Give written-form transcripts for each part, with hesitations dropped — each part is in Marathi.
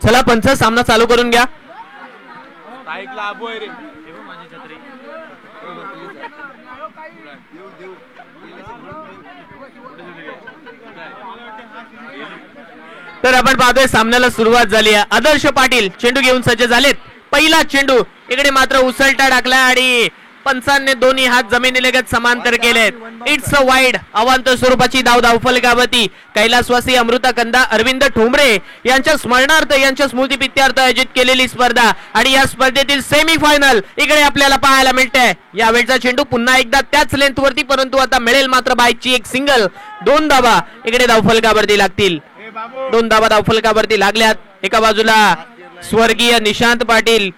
चला पंच सामना चालू करून घ्या. तर आपण पाहतोय सामन्याला सुरुवात झाली आहे. आदर्श पाटील चेंडू घेऊन सज्ज झालेत. पहिला चेंडू इकडे मात्र उसळटा टाकला आणि पंचांनी दोन्ही हात जमिनीलगत समांतर केलेत. इट्स अ वाईड अवांत स्वरूपाची धावफलकावरती कैलासवासी अमृता कंदा अरविंद ठोंबरे यांच्या स्मरणार्थ यांच्या स्मृतीप्रित्यर्थ आयोजित केलेली स्पर्धा आणि या स्पर्धेतील सेमीफायनल इकडे आपल्याला पाहायला मिळते. यावेळचा चेंडू पुन्हा एकदा त्याच लेंथवरती, परंतु आता मिळेल मात्र बाईकची एक सिंगल. 2 धावा इकडे धावफलकावरती लागतील. 2 धावा धावफलकावरती लागल्यात. एका बाजूला स्वर्गीय निशांत पाटील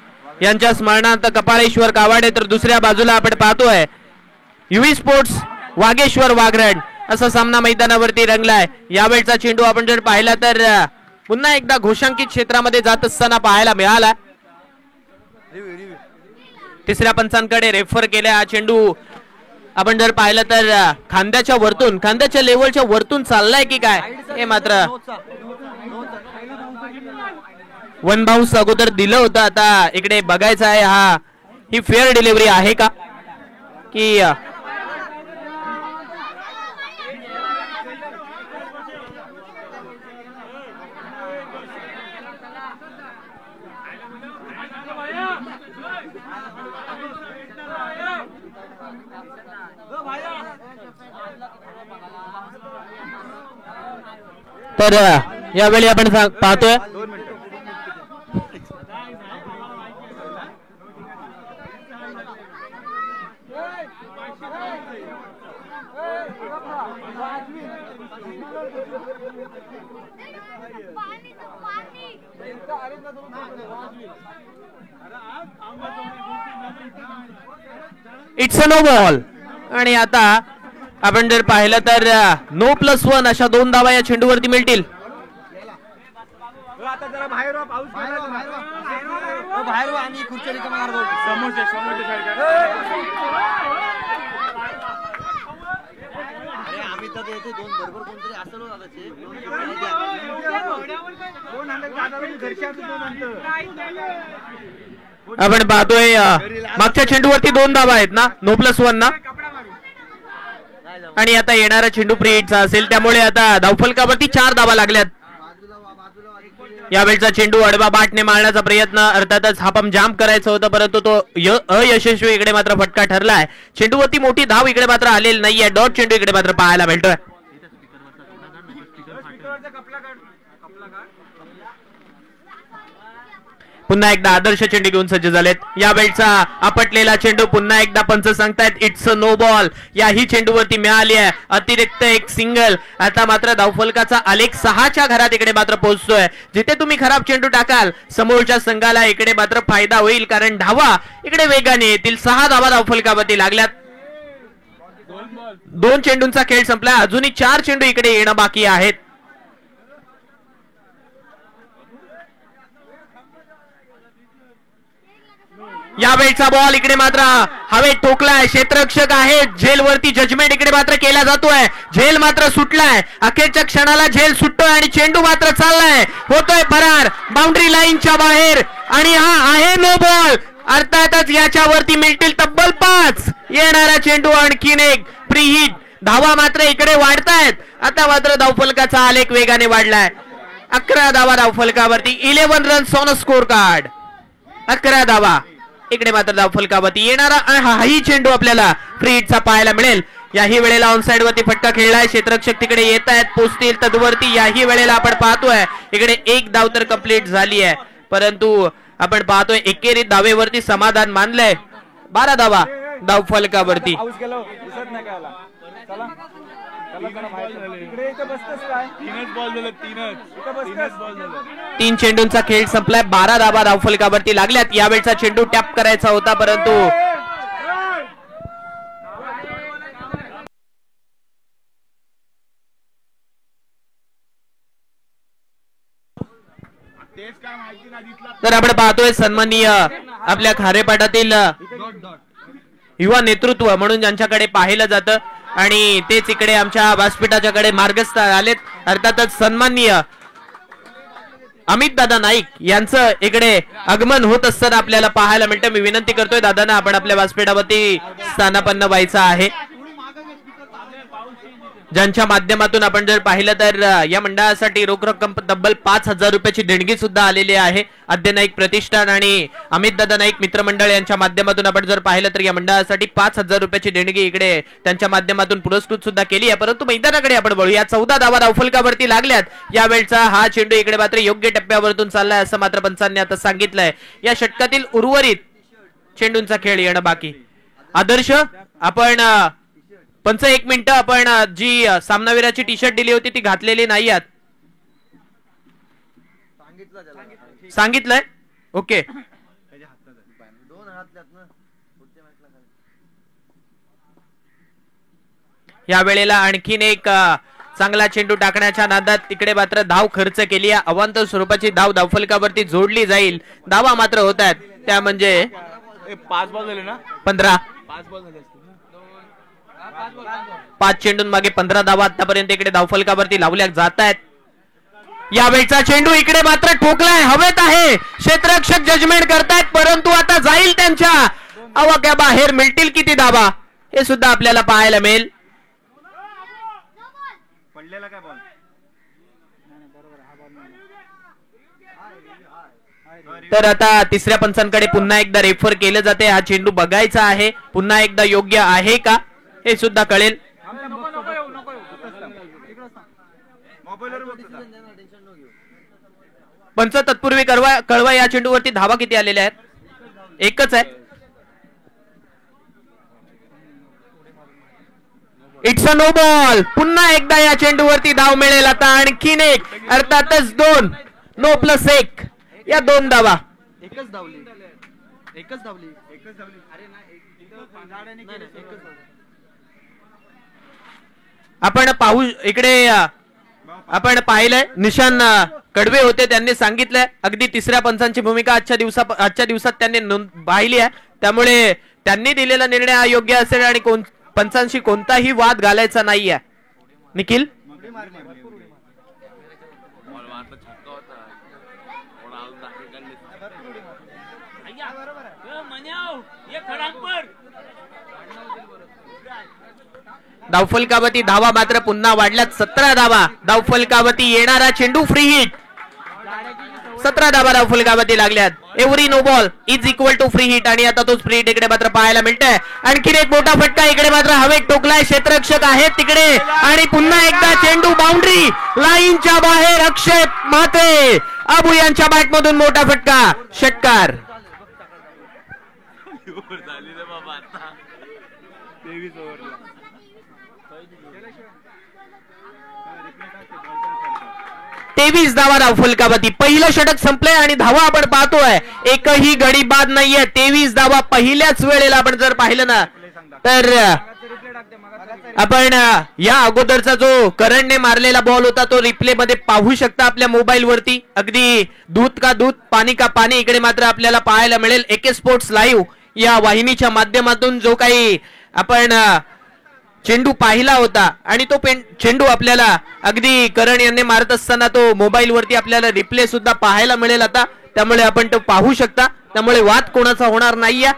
यांच्या स्मरणार्थ कपाळेश्वर कावाडे, तर दुसऱ्या बाजूला आपण पाहतोय युवी स्पोर्ट्स वागेश्वर वाघरण असा सामना मैदानावरती रंगलाय. यावेळचा चेंडू आपण जर पाहिला तर पुन्हा एकदा घोषांकित क्षेत्रामध्ये जात असताना पाहायला मिळाला. तिसऱ्या पंचांकडे रेफर केला. हा चेंडू आपण जर पाहिलं तर खांद्याच्या वरतून, खांद्याच्या लेवलच्या वरतून चाललाय की काय हे मात्र वन बाउन्स अगोदर दिलं होतं. आता इकडे बघायचं आहे ही फेअर डिलिव्हरी आहे का की तर यावेळी आपण पाहतोय इट्स अ नो बॉल. आणि आता आपण जर पाहिलं तर नो +1 अशा 2 धावा या चेंडूवरती मिळतील. आपण पाहतोय मागच्या चेंडूवरती 2 धावा आहेत ना, नो +1 ना, आणि आता येणारा चेंडू फ्री हिटचा असेल, त्यामुळे आता धावफलकावरती 4 धावा लागल्यात. यावेळचा चेंडू अडवा बाटने मारण्याचा प्रयत्न, अर्थातच हापम जाम करायचं होतं परंतु तो अयशस्वी. इकडे मात्र फटका ठरलाय. चेंडूवरती मोठी धाव इकडे मात्र आलेली नाहीये. डॉट चेंडू इकडे मात्र पाहायला मिळतोय. पुन्हा एकदा आदर्श चेंडू घेऊन सज्ज झालेत. यावेळचा आपटलेला चेंडू पुन्हा एकदा पंच सांगतायत इट्स अ नो बॉल. याही चेंडूवरती मिळाली आहे अतिरिक्त एक सिंगल. आता मात्र धावफलकाचा आलेख 6च्या घरात इकडे मात्र पोहोचतोय. जिथे तुम्ही खराब चेंडू टाकाल समोरच्या संघाला इकडे मात्र फायदा होईल, कारण धावा इकडे वेगाने येतील. 6 धावा धावफलकावरती लागल्यात. 2 चेंडूंचा खेळ संपला. अजूनही 4 चेंडू इकडे येणं बाकी आहेत. यावेळचा बॉल इकडे मात्र हवेत ठोकलाय. क्षेत्ररक्षक आहे, झेलवरती जजमेंट इकडे मात्र केला जातोय. झेल मात्र सुटलाय. अखेरच्या क्षणाला झेल सुटतोय आणि चेंडू मात्र चाललाय, होतोय फरार बाउंड्री लाईनच्या बाहेर आणि हा आहे नो बॉल. अर्थातच याच्यावरती मिळतील तब्बल 5. येणारा चेंडू आणखीन एक फ्री हिट. धावा मात्र इकडे वाढतायत. आता मात्र धावफलकाचा आलेख वेगाने वाढलाय. 11 धावा धावफलकावरती, 11 रन्स ऑन स्कोर कार्ड. 11 धावा इकडे मात्र धावफलकावरती. येणारा हाही चेंडू आपल्याला फ्री हिटचा पाहायला मिळेल. याही वेळेला ऑनसाइड वरती फटका खेळलाय. क्षेत्ररक्षक तिकडे येत आहेत, पोचतील तदवरती. याही वेळेला आपण पाहतोय इकडे 1 धाव तर कंप्लीट झाली आहे, परंतु आपण पाहतोय एकेरीत धावेवरती समाधान मानलंय. 12 धावा धावफलकावरती. 3 चेंडूंचा खेळ संपलाय. 12 धावा धावफलकावरती लागल्यात. यावेळचा चेंडू टॅप करायचा होता परंतु तर आपण पाहतोय सन्माननीय आपल्या खारेपाटातील युवा नेतृत्व म्हणून ज्यांच्याकडे पाहिलं जातं आणि तेच इकडे आमच्या व्यासपीठाच्याकडे मार्गस्थ आलेत. अर्थातच सन्माननीय अमित दादा नाईक यांचं इकडे आगमन होत असताना आपल्याला पाहायला मिळतं. मी विनंती करतोय दादांना आपण आपल्या व्यासपीठावरती स्थानापन्न व्हायचं आहे. ज्यांच्या माध्यमातून आपण जर पाहिलं तर या मंडळासाठी रोख रक्कम तब्बल 5,000 रुपयाची देणगी सुद्धा आलेली आहे. आद्य नाईक प्रतिष्ठान आणि अमित दादा नाईक मित्रमंडळ यांच्या माध्यमातून आपण जर पाहिलं तर या मंडळासाठी 5,000 रुपयाची देणगी इकडे त्यांच्या माध्यमातून पुरस्कृत सुद्धा केली आहे. परंतु मैदानाकडे आपण बघूया. 14 धावा धावफलकावरती लागल्यात. यावेळचा हा चेंडू इकडे मात्र योग्य टप्प्यावरतून चाललाय असं मात्र पंचांनी आता सांगितलंय. या षटकातील उर्वरित चेंडूंचा खेळ येणं बाकी. आदर्श आपण पंच 1 मिनिट आपण जी सामनावीराची टी शर्ट दिली होती ती घातलेली नाही आहात. सांगितलंय ओके. या वेळेला आणखीन एक चांगला चेंडू टाकण्याच्या नादात तिकडे मात्र धाव खर्च केली. अवांतर स्वरूपाची धाव धावफलकावरती जोडली जाईल. धावा मात्र होत आहेत त्या म्हणजे 5 बॉल झाले ना 15. 5 बॉल झाले 5 चेंडून मागे 15 धावा आतापर्यंत इकडे धावफलकावरती लावल्या जात आहेत. यावेळचा चेंडू इकडे मात्र ठोकलाय. हवेत आहे. क्षेत्ररक्षक जजमेंट करतायत परंतु आता जाईल त्यांच्या आवाक्या बाहेर. मिळतील किती धावा हे सुद्धा आपल्याला पाहायला मिळेल. पडलेला काय बॉल तर आता तिसऱ्या पंचांकडे पुन्हा एकदा रेफर केलं जाते. हा चेंडू बघायचा आहे पुन्हा एकदा योग्य आहे का हे सुद्धा कळेल. पंच तत्पूर्वी कळवा या चेंडूवरती धावा किती आलेल्या आहेत. एकच आहे. It's a no ball. पुन्हा एकदा या चेंडूवरती धाव मिळेल. आता आणखीन एक अर्थातच 2 नो प्लस 1 या 2 धावा. एकच धावली अरे आपण पाहू इकडे आपण पाहिलंय निशान कडवे होते. त्यांनी सांगितलंय अगदी तिसऱ्या पंचांची भूमिका आजच्या दिवसात त्यांनी पाहिली आहे. त्यामुळे त्यांनी दिलेला निर्णय हा योग्य असेल आणि पंचांशी कोणताही वाद घालायचा नाहीये. निखिल धावफलकावरती धावा मात्र पुन्हा वाढल्यात. 17 धावा धावफलकावरती. येणारा चेंडू फ्री हिट. 17 धावा धावफलकावरती लागल्यात. Every no ball is equal to free hit आणि आता तोच फ्री हिट इकडे मात्र पाहायला मिळतंय. आणखीन एक मोठा फटका इकडे मात्र हवेत टोकलाय. क्षेत्ररक्षक आहेत तिकडे आणि पुन्हा एकदा चेंडू बाउंड्री लाईनच्या बाहेर. अक्षय म्हात्रे अबू यांच्या बॅट मधून मोठा फटका. षटकार. तेवीस धावा धावफलकावरती. पहिलं षटक संपलंय आणि धावा आपण पाहतोय एकही गडी बाद नाहीये. 23 धावा पहिल्याच वेळेला आपण जर पाहिलं ना तर आपण या अगोदरचा जो करणने मारलेला बॉल होता तो रिप्ले मध्ये पाहू शकता आपल्या मोबाईल वरती. अगदी दूध का दूध पाणी का पाणी इकडे मात्र आपल्याला पाहायला मिळेल. AK स्पोर्ट्स लाईव्ह या वाहिनीच्या माध्यमातून जो काही आपण चेंडू पाहिला होता आणि तो चेंडू आपल्याला अगदी करण यांनी मारत असताना तो मोबाईल वरती आपल्याला रिप्ले सुद्धा पाहायला मिळेल आता. त्यामुळे आपण तो पाहू शकता. त्यामुळे वाद कोणाचा होणार नाहीये.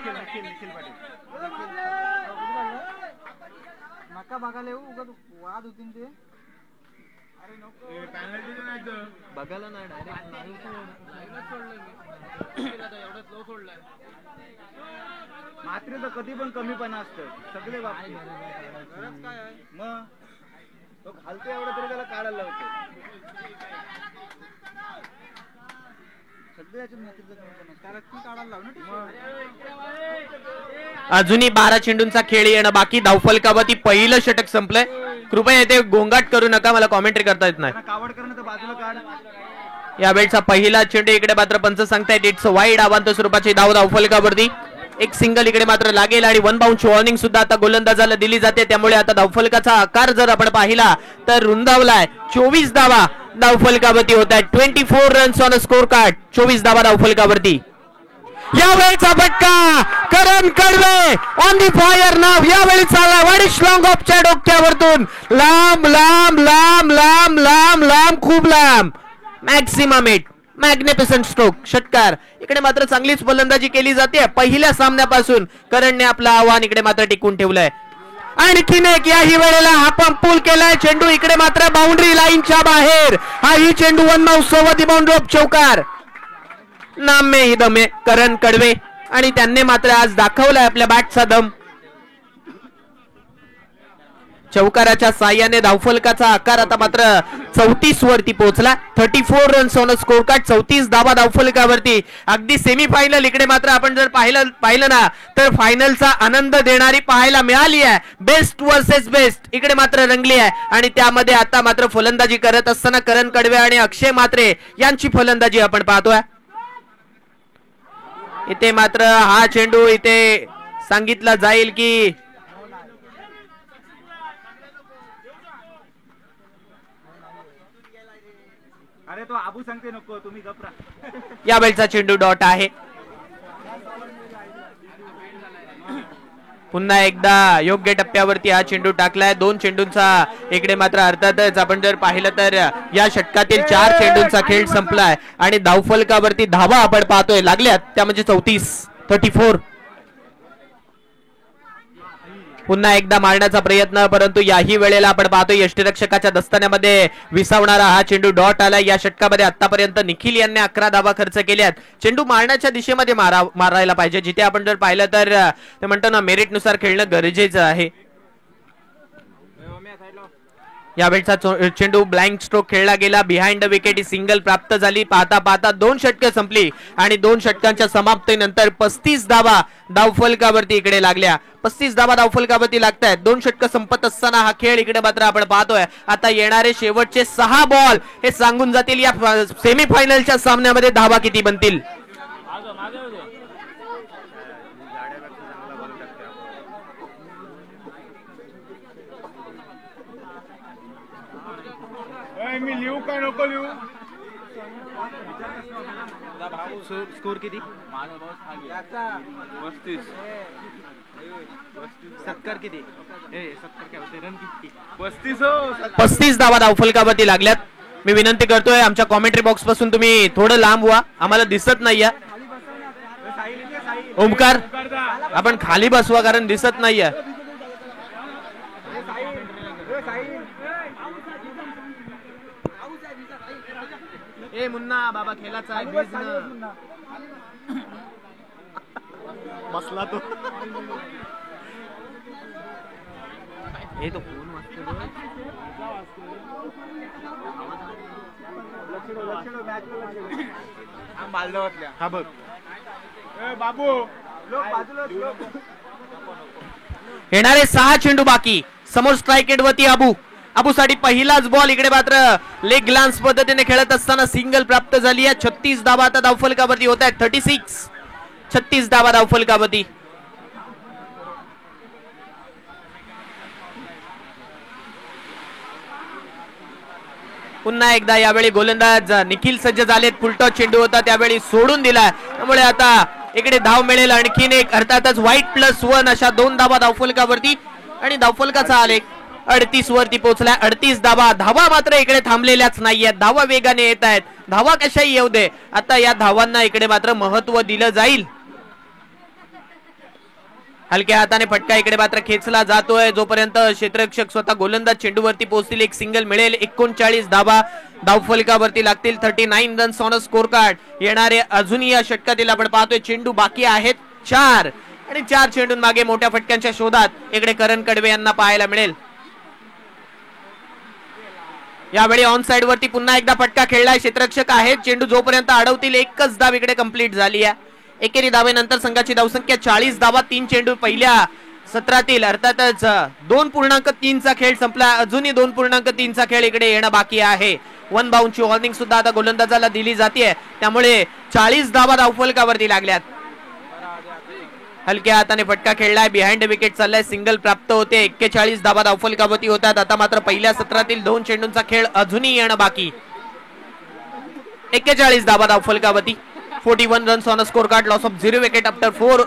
मात्र तर कधी पण कमीपणा असतं सगळे बाबतीत. मग तो घालतो एवढं तरी त्याला काढायला लावतो. अजूनही 12 चेंडूंचा खेळ येणं बाकी. धावफलकावरती पहिलं षटक संपलंय. कृपया येथे गोंगाट करू नका. मला कॉमेंट्री करता येत नाही. कावड करणं तर बाजूला काढ. यावेळचा पहिला चेंडू इकडे मात्र पंच सांगतायत इट्स वाईड. अवांतर स्वरूपाची धाव धावफलकावरती. एक सिंगल इकडे मात्र लागेल आणि 1 बाउंड वॉर्निंग सुद्धा आता गोलंदाजाला दिली जाते. त्यामुळे आता धावफलकाचा आकार जर आपण पाहिला तर रुंदावलाय. 24 धावा धावफलकावरती होत आहेत. 24 runs on a score card. 24 धावा धावफलकावरती. यावेळीचा फटका करण कडवे ऑन दी फायर नाव यावेळी चालला वाडिश लॉंग ऑफच्या डोक्यावरतून लांब लांब लांब लांब लांब लांब खूप लांब मॅक्सिमम हिट मॅग्निफिसंट स्ट्रोक षटकार. इकडे मात्र चांगलीच फलंदाजी केली जाते पहिल्या सामन्यापासून. करणने आपलं आव्हान इकडे मात्र टिकून ठेवलंय. आणखीन एक याही वेळेला हा पंप पूल केलाय चेंडू इकडे मात्र बाउंड्री लाईनच्या बाहेर. हा ही चेंडू वन माउस सोबत बाउंड्री ऑफ चौकार. नाम में ही दमे करण कडवे आणि त्यांनी मात्र आज दाखवलाय आपल्या बॅटचा दम. चौकाराच्या साह्याने धावफलकाचा आकार आता मात्र 34 वरती पोहोचला. 34 रन्स ऑन स्कोर कार्ड 34 धावा धावफलकावरती. अगदी सेमीफायनल इकडे मात्र आपण जर पाहिलं ना तर फायनलचा आनंद देणारी पाहायला मिळाली आहे. बेस्ट वर्सेस बेस्ट इकडे मात्र रंगली आहे आणि त्यामध्ये आता मात्र फलंदाजी करत असताना करण कडवे आणि अक्षय म्हात्रे यांची फलंदाजी आपण पाहतोय. इथे मात्र हा चेंडू इथे सांगितला जाईल की अरे तो आबू सांगते नको तुम्ही गपरा. या वेळचा चेंडू डॉट आहे. पुन्हा एकदा योग्य टप्प्यावरती हा चेंडू टाकलाय. 2 चेंडूंचा इकडे मात्र अर्थातच आपण जर पाहिलं तर या षटकातील 4 चेंडूंचा खेळ संपलाय आणि धावफलकावरती धावा आपण पाहतोय लागल्यात त्या म्हणजे 34. पुन्हा एकदा मारण्याचा प्रयत्न परंतु याही वेळेला आपण पाहतोय यष्टीरक्षकाच्या दस्तान्यामध्ये विसावणारा हा चेंडू डॉट आला. या षटकामध्ये आतापर्यंत निखिल यांनी 11 धावा खर्च केल्यात. चेंडू मारण्याच्या दिशेमध्ये मारायला पाहिजे. जिथे आपण जर पाहिलं तर ते म्हणतो ना मेरिटनुसार खेळणं गरजेचं आहे. यावेळचा चेंडू ब्लँक स्ट्रोक खेळला गेला. Behind the wicket he single प्राप्त झाली. पाहता पाहता 2 षटकं संपली आणि 2 षटकांच्या समाप्तीनंतर 35 धावा धावफलकावरती इकडे लागल्या. 35 धावा धावफलकावरती लागतायत. 2 षटकं संपत असताना हा खेळ इकडे मात्र आपण पाहतोय. आता येणारे शेवटचे 6 बॉल हे सांगून जातील या सेमीफायनलच्या सामन्यामध्ये धावा किती बनतील. मी लिहू का नको लिहू. स्कोर किती. 70 किती 35 धावा धावफलकावरती लागल्यात. मी विनंती करतोय आमच्या कॉमेंट्री बॉक्स पासून तुम्ही थोडं लांब व्हा. आम्हाला दिसत नाहीये. ओमकार आपण खाली बसवा कारण दिसत नाहीये. ए मुन्ना बाबा खेळाचा बसला तो. हे तो फोन हा बघ बाबू येणारे 6 चेंडू बाकी. समोर स्ट्राइक एंड वरती अबू साठी पहिलाच बॉल इकडे मात्र लेग ग्लान्स पद्धतीने खेळत असताना सिंगल प्राप्त झाली आहे. 36 धावा आता धावफलकावरती होत आहेत. 36 धावा धावफलकावरती. पुन्हा एकदा यावेळी गोलंदाज निखिल सज्ज झालेत. फुलटॉस चेंडू होता त्यावेळी सोडून दिला त्यामुळे आता इकडे धाव मिळेल आणखीन एक. अर्थातच व्हाईट +1 अशा 2 धावा धावफलकावरती आणि धावफलकाचा आलेख 38 वरती पोहोचलाय. 38 धावा मात्र इकडे थांबलेल्याच नाहीयेत. धावा वेगाने येत आहेत. धावा कशाही येऊ दे आता या धावांना इकडे मात्र महत्व दिलं जाईल. हलक्या हाताने फटका इकडे मात्र खेचला जातोय. जोपर्यंत क्षेत्ररक्षक स्वतः गोलंदाज चेंडूवरती पोहोचतील एक सिंगल मिळेल. 39 धावा धावफलकावरती लागतील. 39 रन्स ऑन स्कोर कार्ड. येणारे अजूनही या षटकातील आपण पाहतोय चेंडू बाकी आहेत 4 आणि 4 चेंडून मागे मोठ्या फटक्यांच्या शोधात इकडे करण कडवे यांना पाहायला मिळेल. यावेळी ऑन साइड वरती पुन्हा एकदा फटका खेळलाय. क्षेत्ररक्षक आहेत. चेंडू जोपर्यंत अडवतील एकच धाव इकडे कंप्लीट झाली आहे. एकेरी धावेनंतर संघाची धावसंख्या 40 धावा. 3 चेंडू पहिल्या सत्रातील अर्थातच 2.3 चा खेळ संपला. अजूनही 2.3 चा खेळ इकडे येणं बाकी आहे. 1 बाउंडची वॉर्निंग सुद्धा आता गोलंदाजाला दिली जाते. त्यामुळे 40 धावा धावफलकावरती लागल्यात. हलक्या हाताने फटका खेळलाय. बिहाइंड विकेट चाललाय. सिंगल प्राप्त होते. 41 धावा धावफलकावरती होतात. आता मात्र पहिल्या सत्रातील 2 चेंडूंचा खेळ अजूनही येणं बाकी. 41 धावा धावफलकावरती. 41 runs on a scorecard, loss of 0 wicket after 4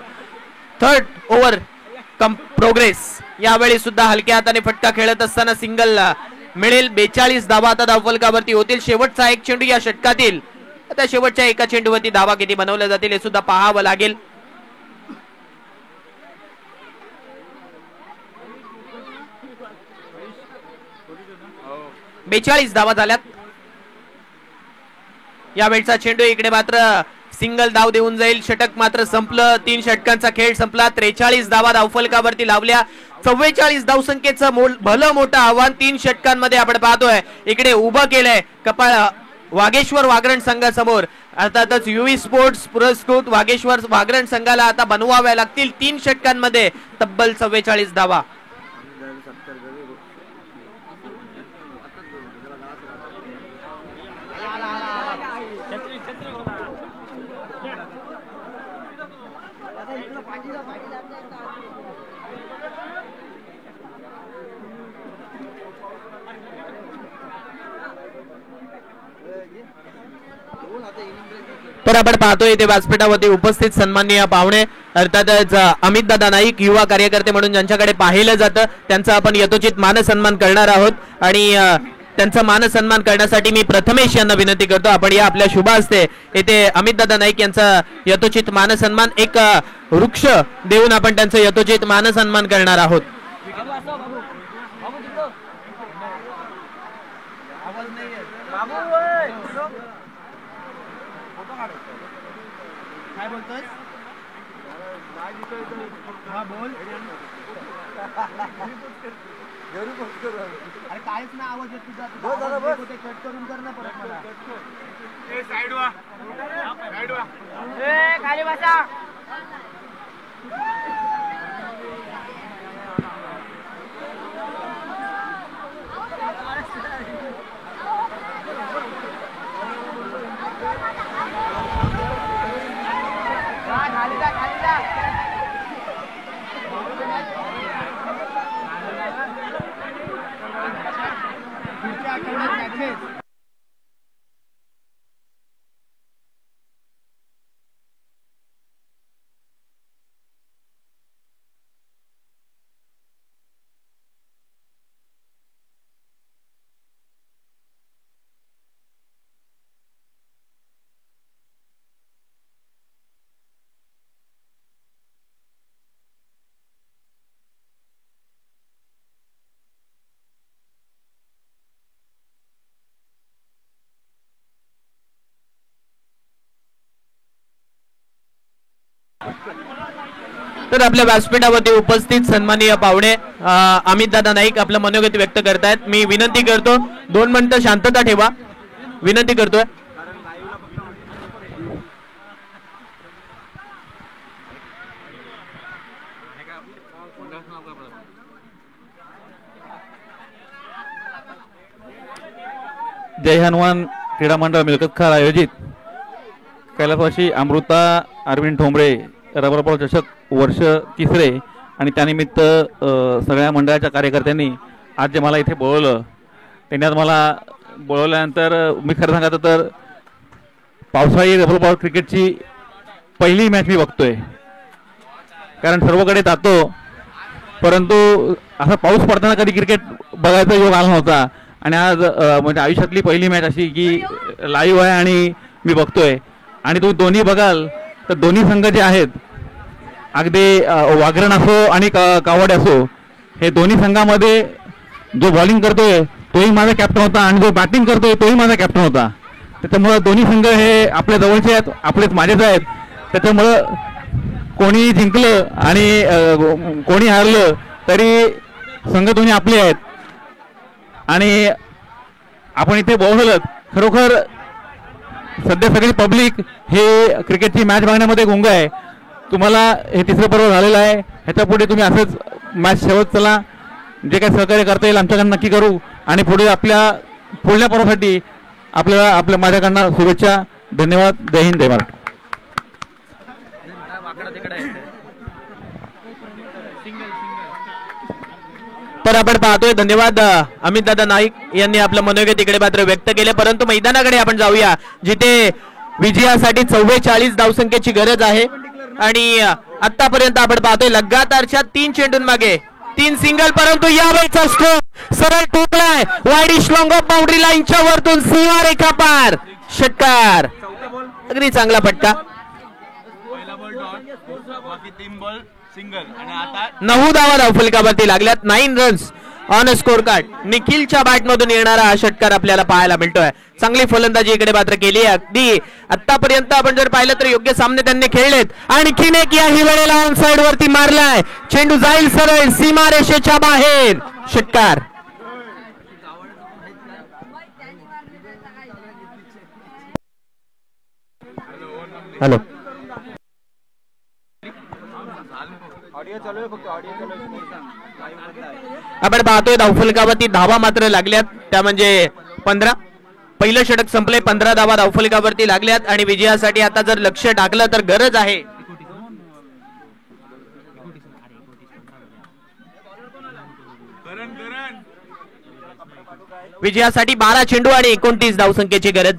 third over progress. यावेळी सुद्धा हलक्या हाताने फटका खेळत असताना सिंगल मिळेल. 42 धावा आता धावफलकावरती होतील. शेवटचा एक चेंडू या षटकातील. आता शेवटच्या एका चेंडूवरती धावा किती बनवल्या जातील हे सुद्धा पाहावं लागेल. हो, 42 धावा झाल्यात. यावेळचा चेंडू इकडे मात्र सिंगल धाव देऊन जाईल. षटक मात्र संपलं. 3 षटकांचा खेळ संपला. 43 धावा धावफलकावरती लावल्या. 44 धावसंख्येचं भलं मोठं आव्हान 3 षटकांमध्ये आपण पाहतोय. इकडे उभं केलंय कपाळ वागेश्वर वागरण संघासमोर. अर्थातच युवी स्पोर्ट्स पुरस्कृत वागेश्वर वागरण संघाला आता बनवाव्या लागतील 3 षटकांमध्ये तब्बल 44 धावा. तर आपण पाहतोय इथे व्यासपीठावरती उपस्थित सन्माननीय पाहुणे अर्थातच अमित दादा नाईक युवा कार्यकर्ते म्हणून ज्यांच्याकडे पाहिलं जातं त्यांचा आपण यथोचित मानसन्मान करणार आहोत. आणि त्यांचा मानसन्मान करण्यासाठी मी प्रथमेश यांना विनंती करतो आपण या आपल्या शुभ हस्ते येथे अमित दादा नाईक यांचा यथोचित मानसन्मान एक वृक्ष देऊन आपण त्यांचं यथोचित मानसन्मान करणार आहोत. काय बोलतोय? हा बोल. अरे काहीच ना आवाज येत तुझा. कट करून कर ना परत मला. साईड वा, साईड वा. खाली बसा. तर आपल्या व्यासपीठावरती उपस्थित सन्माननीय पाहुणे अमित दादा नाईक आपलं मनोगत व्यक्त करतायत. मी विनंती करतो 2 मिनिटं शांतता ठेवा विनंती करतोय. जय हनुमान क्रीडा मंडळ मिळकतखार आयोजित कैलासवासी अमृता अरविंद ठोंबरे रबर बॉल चषक वर्ष 3रे आणि त्यानिमित्त सगळ्या मंडळाच्या कार्यकर्त्यांनी आज जे मला इथे बोलवलं त्यांनी आज मला बोलवल्यानंतर मी खरं सांगायचं तर पावसाळी रबर बॉल क्रिकेटची पहिली मॅच मी बघतोय. कारण सर्वकडे जातो परंतु असा पाऊस पडताना कधी क्रिकेट बघायचा योग आला नव्हता. आणि आज म्हणजे आयुष्यातली पहिली मॅच अशी की लाईव्ह आहे आणि मी बघतोय. आणि तुम्ही दोन्ही बघाल तर दोन्ही संघ जे आहेत अगदी वागरण असो आणि कावड असो हे दोन्ही संघामध्ये जो बॉलिंग करतोय तोही माझा कॅप्टन होता आणि जो बॅटिंग करतोय तोही माझा कॅप्टन होता. त्याच्यामुळं दोन्ही संघ हे आपल्या जवळचे आहेत आपलेच माझेच आहेत. त्याच्यामुळं कोणी जिंकलं आणि कोणी हारलं तरी संघ दोन्ही आपले आहेत. आणि आपण इथे बोलवलं खरोखर सध्या सगळी पब्लिक हे क्रिकेटची मॅच बघण्यामध्ये गुंग आहे. तुम्हाला हे 3रं पर्व झालेलं आहे. ह्याच्या पुढे तुम्ही असंच मॅच ठेवत चला. जे काही सहकार्य करता येईल आमच्याकडनं नक्की करू आणि पुढे आपल्या पुढल्या पर्वासाठी आपल्याला माझ्याकडनं शुभेच्छा. धन्यवाद. जय हिंद जय महाराष्ट्र. तर आपण पाहतोय धन्यवाद अमित दादा नाईक यांनी आपलं मनोगत इकडे मात्र व्यक्त केले. परंतु मैदानाकडे आपण जाऊया जिथे विजयासाठी 44 धावसंख्येची गरज आहे आणि आतापर्यंत आपण पाहतोय लगातारच्या 3 चेंडूंमागे 3 सिंगल, परंतु यावेळेचा स्ट्रोक सरळ ठोकलाय वाईडिश लॉंग ऑफ बाउंड्री लाईनच्या वरतून सीमा रेखा पार. षटकार, अगदी चांगला फटका. पहिला बॉल डॉट, बाकी 3 बॉल सिंगल आणि आता 9 धावा धावफलकावरती लागल्यात. 9 रन्स ऑन स्कोर कार्ड. निखिलच्या बॅट मधून येणारा हा षटकार आपल्याला पाहायला मिळतोय. चांगली फलंदाजी इकडे मात्र केली आहे. अगदी आतापर्यंत आपण जर पाहिलं तर योग्य सामने त्यांनी खेळलेत. आणखीन एक याही वेळेला ऑन साइड वरती मारलाय. चेंडू जाईल सरळ सीमारेषेच्या बाहेर. षटकार. हॅलो, ऑडिओ चालू आहे, फक्त ऑडिओ चालू आहे. आपण पाहतोय धावफलकावरती धावा मात्र लागल्यात, त्या म्हणजे 15. पहिलं षटक संपले, 15 धावा धावफलकावरती लागल्यात आणि विजयासाठी आता जर लक्ष टाकलं तर गरज आहे विजयासाठी 12 चेंडू आणि 29 धावसंख्येची गरज.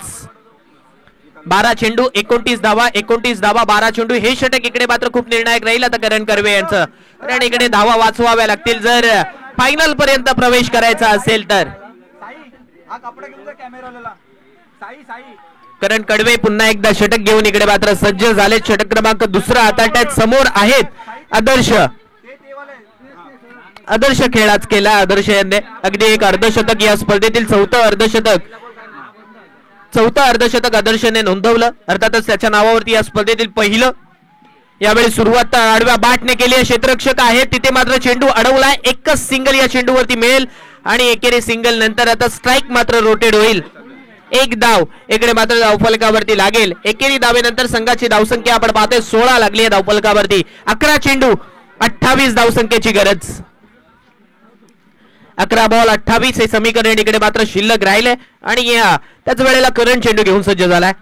12 चेंडू 29 धावा, 29 धावा 12 चेंडू. हे षटक इकडे मात्र खूप निर्णायक राहील आता करण कर्वे यांचं, कारण इकडे धावा वाचवाव्या लागतील जर फायनल पर्यंत प्रवेश करायचा असेल तर. हा कपडा घेऊन जा कॅमेराला. साई करण कडवे पुन्हा एकदा षटक घेऊन इकडे मात्र सज्ज झाले. षटक क्रमांक 2 हाताळ्यात. समोर आहेत आदर्श. आदर्श खेळाच केला आदर्श यांनी. अगदी एक अर्धशतक या स्पर्धेतील चौथं अर्धशतक आदर्शने नोंदवलं. अर्थातच त्याच्या नावावरती या स्पर्धेतील पहिलं. यावेळी सुरुवात आडव्या बाटने केली आहे. क्षेत्ररक्षक आहे तिथे मात्र चेंडू अडवलाय. एकच सिंगल या चेंडूवरती मिळेल आणि एकेरी सिंगल नंतर आता स्ट्राइक मात्र रोटेट होईल. एक धाव इकडे मात्र धावफलकावरती लागेल. एकेरी धावेनंतर संघाची धावसंख्या आपण पाहतोय 16 लागली आहे धावफलकावरती. 11 चेंडू 28 धावसंख्येची गरज. 11 बॉल 28 हे समीकरण इकडे मात्र शिल्लक राहिले आणि त्याच वेळेला करण चेंडू घेऊन सज्ज झालाय.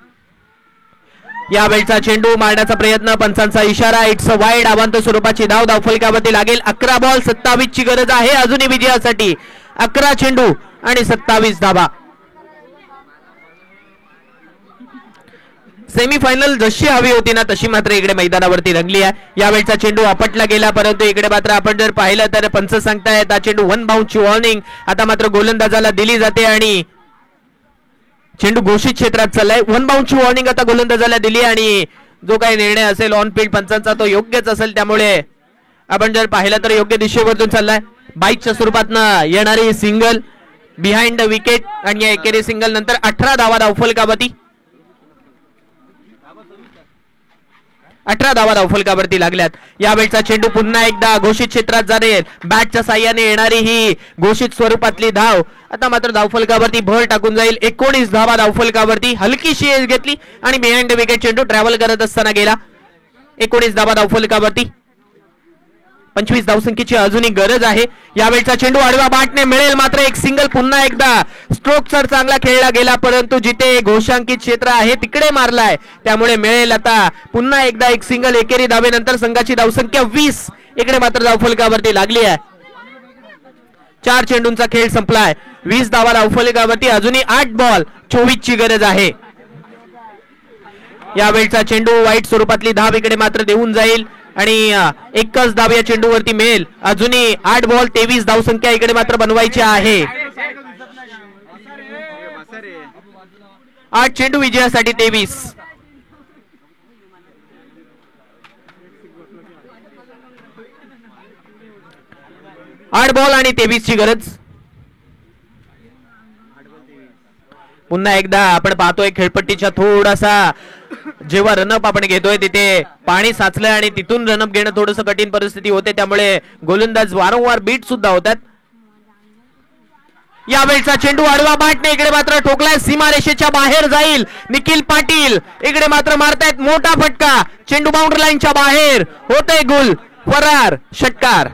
यावेळचा चेंडू मारण्याचा प्रयत्न, पंचांचा इशारा. It's a wide. आवांत स्वरूपाची धाव धावफलकावरती लागेल. 11 बॉल 27 ची गरज आहे अजूनही विजयासाठी. 11 चेंडू आणि 27 धावा. सेमीफायनल जशी हवी होती ना तशी मात्र इकडे मैदानावरती रंगली आहे. यावेळचा चेंडू आपटला गेला, परंतु इकडे मात्र आपण जर पाहिलं तर पंच सांगतायत हा चेंडू 1 बाउंसची वॉर्निंग आता मात्र गोलंदाजाला दिली जाते आणि चेंडू घोषित क्षेत्रात चाललाय. 1 बाउंसची वॉर्निंग आता गोलंदाजाला दिली आणि जो काही निर्णय असेल ऑन फील्ड पंचांचा तो योग्यच असेल. त्यामुळे आपण जर पाहिलं तर योग्य दिशेवरून चाललाय. बाईकच्या स्वरूपातनं येणारी सिंगल बिहाइंड द विकेट आणि या एकेरी सिंगल नंतर 18 धावा धावफलकावरती. 18 धावा धावफलकावरती लागल्यात. यावेळचा चेंडू पुन्हा एकदा घोषित क्षेत्रात जाईल. बॅटच्या साह्याने येणारी ही घोषित स्वरूपातली धाव आता मात्र धावफलकावरती भर टाकून जाईल. 19 धावा धावफलकावरती. हलकीशी एज घेतली आणि बिहाइंड द विकेट चेंडू ट्रॅव्हल करत असताना गेला. 19 धावा धावफलकावरती. 25 धावसंख्येची अजूनही गरज आहे. यावेळचा चेंडू आडव्या बाटने मिळेल मात्र एक सिंगल. पुन्हा एकदा स्ट्रोक सर चांगला खेळला गेला, परंतु जिथे घोषांकित क्षेत्र आहे तिकडे मारलाय, त्यामुळे मिळेल आता पुन्हा एकदा एक सिंगल. एकेरी धावेनंतर संघाची धावसंख्या 20 इकडे मात्र धावफलकावरती लागली आहे. 4 चेंडूंचा खेळ संपलाय. 20 धावा धावफलकावरती. अजूनही 8 बॉल 24 ची गरज आहे. यावेळचा चेंडू वाईट स्वरूपातली धाव इकडे मात्र देऊन जाईल आणि एकच धाव या चेंडूवरती मिळेल. अजूनही 8 बॉल 23 धावसंख्या इकडे मात्र बनवायची आहे. 8 चेंडू विजयासाठी 23. आठ बॉल आणि 23 ची गरज. पुन्हा एकदा आपण पाहतोय खेळपट्टीच्या थोडासा जेव्हा रनअप आपण घेतोय तिथे पाणी साचलंय आणि तिथून रनअप घेणं थोडंसं कठीण परिस्थिती होते, त्यामुळे गोलंदाज वारंवार बीट सुद्धा होतात. यावेळचा चेंडू आडवा बाटने इकडे मात्र ठोकलाय. सीमारेषेच्या बाहेर जाईल. निखिल पाटील इकडे मात्र मारतायत मोठा फटका. चेंडू बाउंड्री लाईनच्या बाहेर होतय गुल. फरार. षटकार.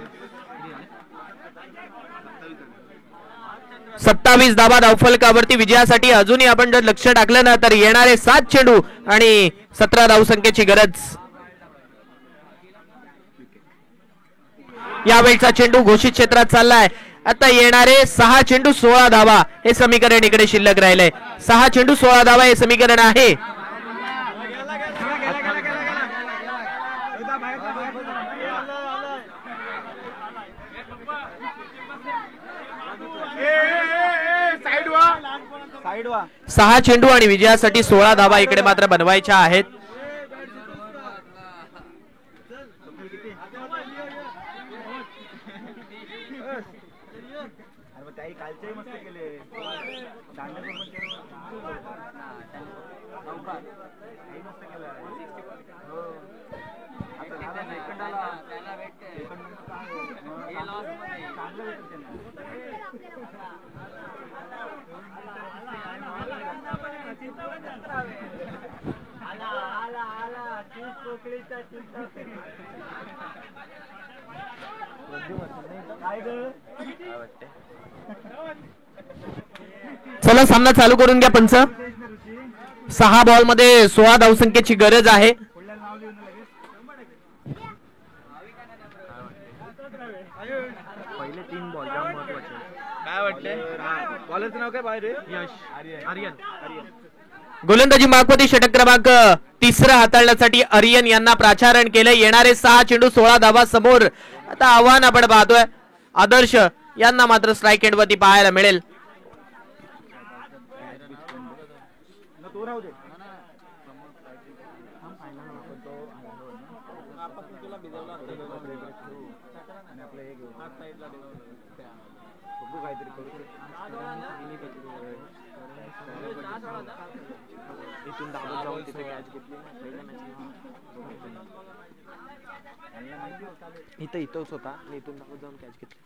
27 धावा धावफलकावरती. विजयासाठी अजूनही आपण जर लक्ष टाकलं ना तर येणारे 7 चेंडू आणि 17 धावसंख्येची गरज. यावेळचा चेंडू घोषित क्षेत्रात चाललाय. आता येणारे 6 चेंडू 16 धावा हे समीकरण इकडे शिल्लक राहिलंय. 6 चेंडू 16 धावा हे समीकरण आहे. साईड वा 6 चेंडू आणि विजयासाठी 16 धावा इकडे मात्र बनवायच्या आहेत. त्याही कालच्याही मस्त केले चला सामना चालू करून घ्या पंच. 6 बॉल मध्ये 16 धावसंख्येची गरज आहे. पहिले 3 बॉल जाम महत्वाचे. काय वाटतंय बॉलरचं नाव काय बाहेर? यश आर्यन. गोलंदाजी मार्फती षटक क्रमांक 3 हाताळण्यासाठी आर्यन यांना प्राचारण केलं. येणारे 6 चेंडू 16 धावा समोर. आता आव्हान आपण पाहतोय आदर्श यांना मात्र स्ट्राईक एंड वरती पाहायला मिळेल. इथंच होता इथून जाऊन कॅच घेतली.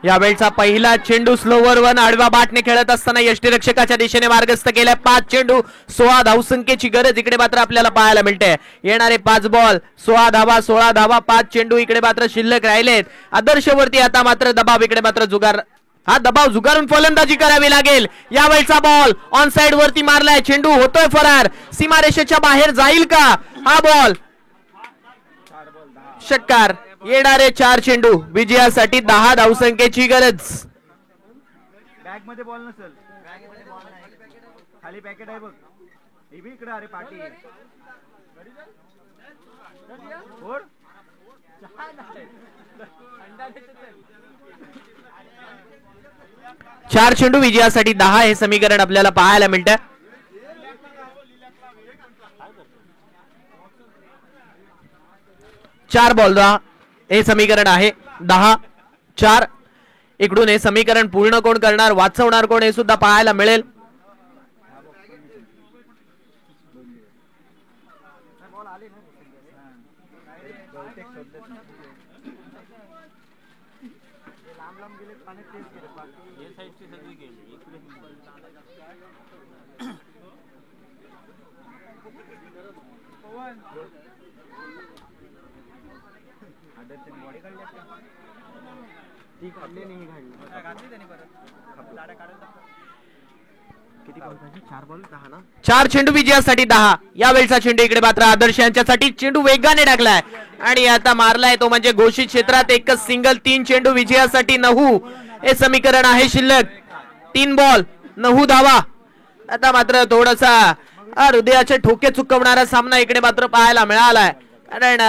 यावेळचा पहिला चेंडू स्लोवर वन आडव्या बाटने खेळत असताना यष्टीरक्षकाच्या दिशेने मार्गस्थ केलाय. 5 चेंडू 16 धावसंख्येची गरज इकडे मात्र आपल्याला पाहायला मिळते. येणारे 5 बॉल 16 धावा 16 धावा. 5 चेंडू इकडे मात्र शिल्लक राहिलेत. आदर्श वरती आता मात्र दबाव इकडे मात्र जुगार. हा दबाव जुगारून फलंदाजी करावी लागेल. यावेळचा बॉल ऑन साइड वरती मारलाय. चेंडू होतोय फरार. सीमारेषेच्या बाहेर जाईल का हा बॉल? षटकार. येणारे 4 चेंडू विजयासाठी 10 धावसंख्येची गरज. बॅग मध्ये बॉल नसेल. खाली पॅकेट आहे बघ. इकडे अरे पाटी 4 चेंडू विजयासाठी 10 हे समीकरण आपल्याला पाहायला मिळतं. चार बॉल 10 हे समीकरण आहे. 10-4. इकडून हे समीकरण पूर्ण कोण करणार, वाचवणार कोण हे सुद्धा पाहायला मिळेल. चार चेंडू विजयासाठी 10. यावेळचा चेंडू इकडे मात्र आदर्श यांच्यासाठी. चेंडू वेगाने टाकलाय आणि आता मारलाय तो म्हणजे घोषित क्षेत्रात एकच सिंगल. 3 चेंडू विजयासाठी 9 हे समीकरण आहे शिल्लक. 3 बॉल 9 धावा. आता मात्र थोडासा हृदयाचे ठोके चुकवणारा सामना इकडे मात्र पाहायला मिळालाय, कारण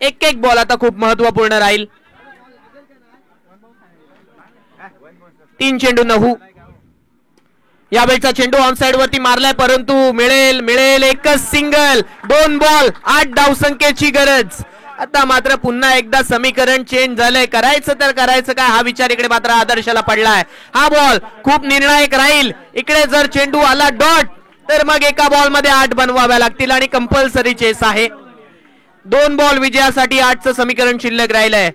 एक बॉल आता खूप महत्वपूर्ण राहील. 3 चेंडू 9. यावेळचा चेंडू ऑन साइड वरती मारलाय, परंतु मिळेल एकच सिंगल. 2 बॉल 8 धावसंख्येची गरज. आता मात्र पुन्हा एकदा समीकरण चेंज झालंय. करायचं तर करायचं काय हा विचार इकडे मात्र आदर्शाला पडलाय. हा बॉल खूप निर्णायक राहील. इकडे जर चेंडू आला डॉट तर मग एका बॉल मध्ये 8 बनवाव्या लागतील आणि कंपल्सरी चेस आहे. 2 बॉल विजयासाठी 8चं समीकरण शिल्लक राहिलंय.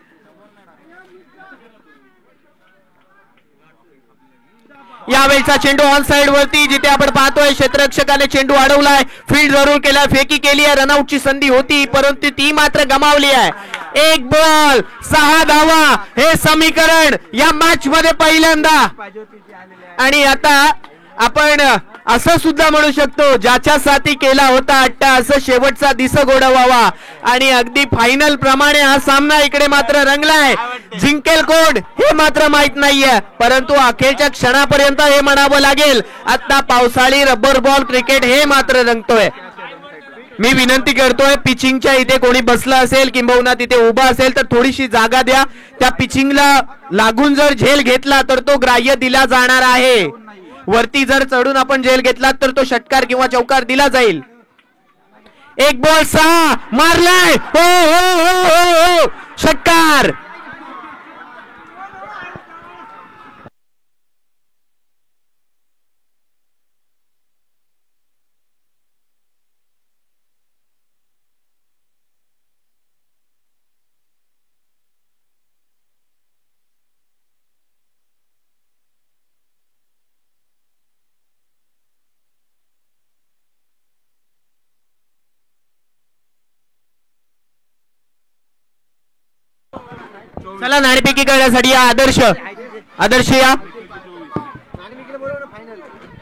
यावेळचा चेंडू ऑन साइड वरती, जिथे आपण पाहतोय क्षेत्ररक्षकाने चेंडू अडवलाय, फील्ड जरूर केलाय, फेकी केली आहे, रनआउटची संधी होती परंतु ती मात्र गमावली आहे. 1 बॉल 6 धावा हे समीकरण या मॅच मध्ये पहिल्यांदा. आणि आता आपण असं सुद्धा म्हणू शकतो, ज्याच्यासाठी केला होता अट्टा असं शेवटचा दिस गोडवावा. आणि अगदी फायनल प्रमाणे हा सामना इकडे मात्र रंगलाय. जिंकेल कोण हे मात्र माहित नाहीये, परंतु अखेरच्या क्षणापर्यंत हे म्हणावं लागेल, आता पावसाळी रबर बॉल क्रिकेट हे मात्र रंगतोय. मी विनंती करतोय पिचिंगच्या इथे कोणी बसलं असेल किंबहुना तिथे उभा असेल तर थोडीशी जागा द्या. त्या पिचिंगला लागून जर झेल घेतला तर तो ग्राह्य दिला जाणार आहे. वरती जर चढून आपण झेल घेतला तर तो षटकार किंवा चौकार दिला जाईल. एक बॉल 6 मारलाय. हो हो हो हो हो षटकार. चला नाणेफेकी करण्यासाठी या आदर्श या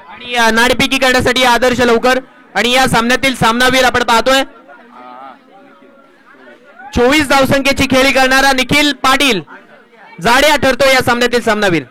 आणि नाणेफेकी करण्यासाठी या आदर्श लवकर. आणि या सामन्यातील सामनावीर आपण पाहतोय 24 धावसंख्येची खेळी करणारा निखिल पाटील जाड्या ठरतो या सामन्यातील सामनावीर.